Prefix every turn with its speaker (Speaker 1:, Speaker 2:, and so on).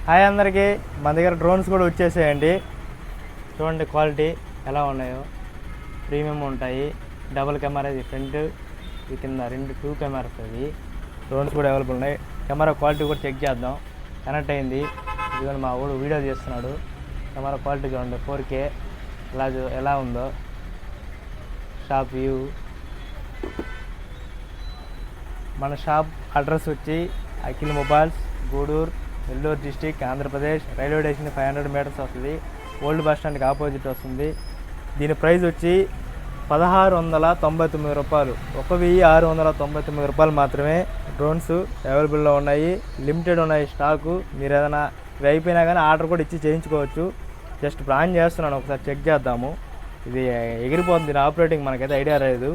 Speaker 1: Hi అందరికీ, మన దగ్గర డ్రోన్స్ కూడా వచ్చేసాయండి. చూడండి క్వాలిటీ ఎలా ఉన్నాయో, ప్రీమియం ఉంటాయి. డబుల్ కెమెరా, ఇది ఫ్రంట్, ఇది కింద 2 కెమెరాస్. అవి డ్రోన్స్ కూడా అవైలబుల్ ఉన్నాయి. కెమెరా క్వాలిటీ కూడా చెక్ చేద్దాం. కనెక్ట్ అయింది, ఇదిగోండి మా ఊడు వీడియో చేస్తున్నాడు. కెమెరా క్వాలిటీ చూడండి, 4K ఎలా ఉందో. Shop view. మన షాప్ అడ్రస్ వచ్చి Akhil mobiles, Gudur, Nellore district, Andhra Pradesh. Railway station 500 metres వస్తుంది. ఓల్డ్ బస్ స్టాండ్కి ఆపోజిట్ వస్తుంది. దీని ప్రైస్ వచ్చి 1699 రూపాయలు. 1699 రూపాయలు మాత్రమే. డ్రోన్స్ అవైలబుల్లో ఉన్నాయి, లిమిటెడ్ ఉన్నాయి స్టాకు. మీరు ఏదైనా ఇవి అయిపోయినా కానీ ఆర్డర్ కూడా ఇచ్చి చేయించుకోవచ్చు. జస్ట్ ప్లాన్ చేస్తున్నాను, ఒకసారి చెక్ చేద్దాము. ఇది ఎగిరిపోతుంది, దీని ఆపరేటింగ్ మనకైతే ఐడియా లేదు.